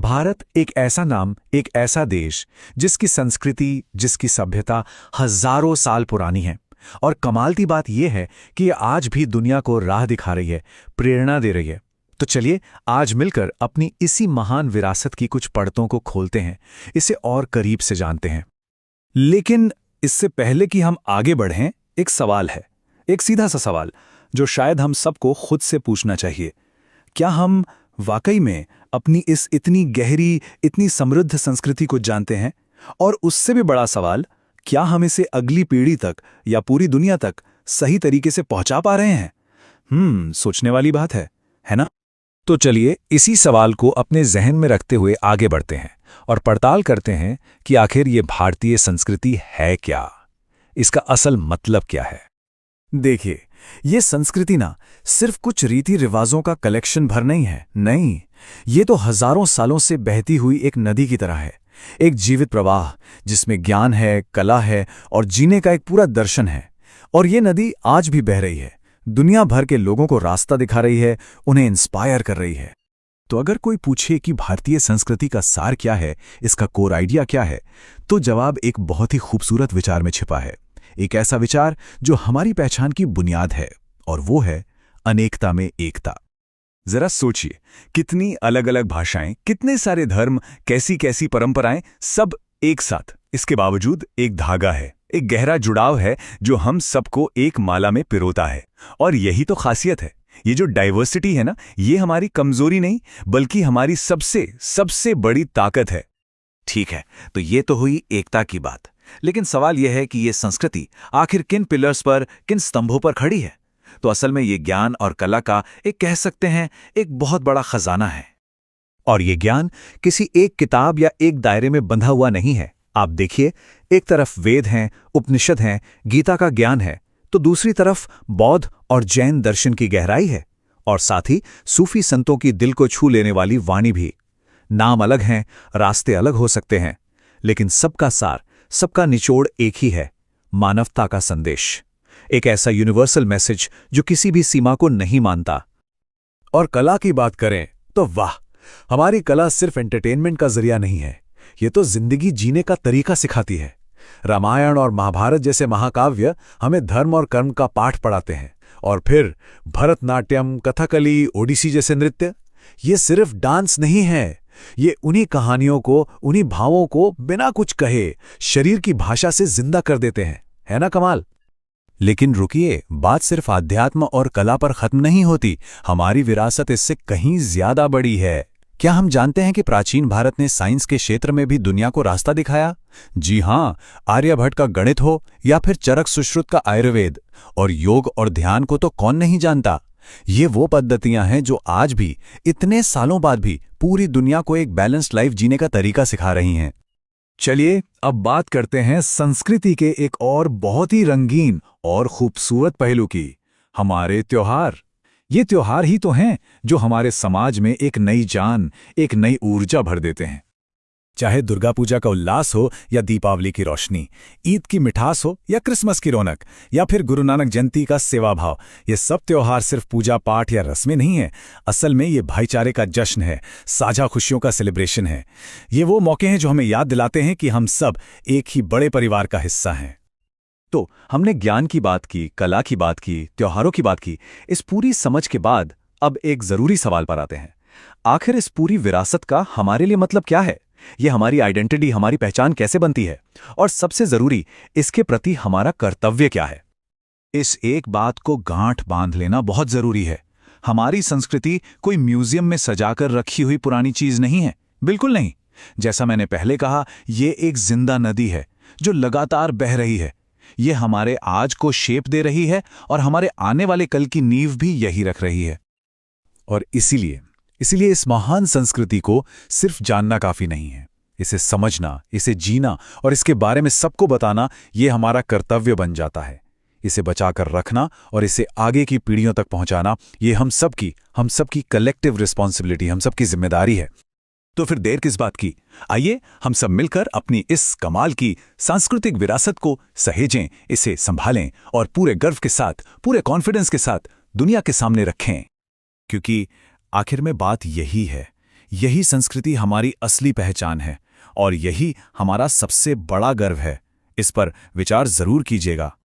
भारत एक ऐसा नाम, एक ऐसा देश जिसकी संस्कृति, जिसकी सभ्यता हजारों साल पुरानी है। और कमाल की बात यह है कि ये आज भी दुनिया को राह दिखा रही है, प्रेरणा दे रही है। तो चलिए आज मिलकर अपनी इसी महान विरासत की कुछ परतों को खोलते हैं, इसे और करीब से जानते हैं। लेकिन इससे पहले कि हम आगे बढ़ें, एक सवाल है, एक सीधा सा सवाल जो शायद हम सबको खुद से पूछना चाहिए। क्या हम वाकई में अपनी इस इतनी गहरी, इतनी समृद्ध संस्कृति को जानते हैं? और उससे भी बड़ा सवाल, क्या हम इसे अगली पीढ़ी तक या पूरी दुनिया तक सही तरीके से पहुंचा पा रहे हैं? सोचने वाली बात है ना? तो चलिए इसी सवाल को अपने जहन में रखते हुए आगे बढ़ते हैं और पड़ताल करते हैं कि आखिर ये भारतीय संस्कृति है क्या, इसका असल मतलब क्या है। देखिए, ये संस्कृति ना सिर्फ कुछ रीति रिवाजों का कलेक्शन भर नहीं है। नहीं, ये तो हजारों सालों से बहती हुई एक नदी की तरह है, एक जीवित प्रवाह जिसमें ज्ञान है, कला है और जीने का एक पूरा दर्शन है। और ये नदी आज भी बह रही है, दुनिया भर के लोगों को रास्ता दिखा रही है, उन्हें इंस्पायर कर रही है। तो अगर कोई पूछे कि भारतीय संस्कृति का सार क्या है, इसका कोर आइडिया क्या है, तो जवाब एक बहुत ही खूबसूरत विचार में छिपा है। एक ऐसा विचार जो हमारी पहचान की बुनियाद है, और वो है अनेकता में एकता। जरा सोचिए, कितनी अलग अलग भाषाएं, कितने सारे धर्म, कैसी कैसी परंपराएं, सब एक साथ। इसके बावजूद एक धागा है, एक गहरा जुड़ाव है जो हम सबको एक माला में पिरोता है। और यही तो खासियत है। ये जो डाइवर्सिटी है ना, ये हमारी कमजोरी नहीं बल्कि हमारी सबसे सबसे बड़ी ताकत है। ठीक है, तो ये तो हुई एकता की बात। लेकिन सवाल यह है कि ये संस्कृति आखिर किन पिलर्स पर, किन स्तंभों पर खड़ी है? तो असल में ये ज्ञान और कला का एक, कह सकते हैं, एक बहुत बड़ा खजाना है। और ये ज्ञान किसी एक किताब या एक दायरे में बंधा हुआ नहीं है। आप देखिए, एक तरफ वेद हैं, उपनिषद हैं, गीता का ज्ञान है, तो दूसरी तरफ बौद्ध और जैन दर्शन की गहराई है, और साथ ही सूफी संतों की दिल को छू लेने वाली वाणी भी। नाम अलग हैं, रास्ते अलग हो सकते हैं, लेकिन सबका सार, सबका निचोड़ एक ही है, मानवता का संदेश। एक ऐसा यूनिवर्सल मैसेज जो किसी भी सीमा को नहीं मानता। और कला की बात करें तो वाह, हमारी कला सिर्फ एंटरटेनमेंट का जरिया नहीं है, ये तो जिंदगी जीने का तरीका सिखाती है। रामायण और महाभारत जैसे महाकाव्य हमें धर्म और कर्म का पाठ पढ़ाते हैं। और फिर भरतनाट्यम, कथकली, ओडिसी जैसे नृत्य, ये सिर्फ डांस नहीं है, ये उन्हीं कहानियों को, उन्हीं भावों को बिना कुछ कहे शरीर की भाषा से जिंदा कर देते हैं। है ना कमाल? लेकिन रुकिए, बात सिर्फ आध्यात्म और कला पर खत्म नहीं होती। हमारी विरासत इससे कहीं ज्यादा बड़ी है। क्या हम जानते हैं कि प्राचीन भारत ने साइंस के क्षेत्र में भी दुनिया को रास्ता दिखाया? जी हां, आर्यभट्ट का गणित हो या फिर चरक सुश्रुत का आयुर्वेद, और योग और ध्यान को तो कौन नहीं जानता। ये वो पद्धतियां हैं जो आज भी, इतने सालों बाद भी, पूरी दुनिया को एक बैलेंस्ड लाइफ जीने का तरीका सिखा रही हैं। चलिए अब बात करते हैं संस्कृति के एक और बहुत ही रंगीन और खूबसूरत पहलू की, हमारे त्योहार। ये त्योहार ही तो हैं जो हमारे समाज में एक नई जान, एक नई ऊर्जा भर देते हैं। चाहे दुर्गा पूजा का उल्लास हो या दीपावली की रोशनी, ईद की मिठास हो या क्रिसमस की रौनक, या फिर गुरु नानक जयंती का सेवा भाव, ये सब त्योहार सिर्फ पूजा पाठ या रस्में नहीं है। असल में ये भाईचारे का जश्न है, साझा खुशियों का सेलिब्रेशन है। ये वो मौके हैं जो हमें याद दिलाते हैं कि हम सब एक ही बड़े परिवार का हिस्सा हैं। तो हमने ज्ञान की बात की, कला की बात की, त्योहारों की बात की। इस पूरी समझ के बाद अब एक जरूरी सवाल पर आते हैं। आखिर इस पूरी विरासत का हमारे लिए मतलब क्या है? ये हमारी आइडेंटिटी, हमारी पहचान कैसे बनती है? और सबसे जरूरी, इसके प्रति हमारा कर्तव्य क्या है? इस एक बात को गांठ बांध लेना बहुत जरूरी है। हमारी संस्कृति कोई म्यूजियम में सजाकर रखी हुई पुरानी चीज नहीं है, बिल्कुल नहीं। जैसा मैंने पहले कहा, ये एक जिंदा नदी है जो लगातार बह रही है। ये हमारे आज को शेप दे रही है और हमारे आने वाले कल की नींव भी यही रख रही है। और इसीलिए इस महान संस्कृति को सिर्फ जानना काफी नहीं है, इसे समझना, इसे जीना और इसके बारे में सबको बताना, ये हमारा कर्तव्य बन जाता है। इसे बचाकर रखना और इसे आगे की पीढ़ियों तक पहुंचाना, ये हम सबकी कलेक्टिव रिस्पॉन्सिबिलिटी, हम सबकी जिम्मेदारी है। तो फिर देर किस बात की? आइए हम सब मिलकर अपनी इस कमाल की सांस्कृतिक विरासत को सहेजें, इसे संभालें और पूरे गर्व के साथ, पूरे कॉन्फिडेंस के साथ दुनिया के सामने रखें। क्योंकि आखिर में बात यही है, यही संस्कृति हमारी असली पहचान है और यही हमारा सबसे बड़ा गर्व है। इस पर विचार जरूर कीजिएगा।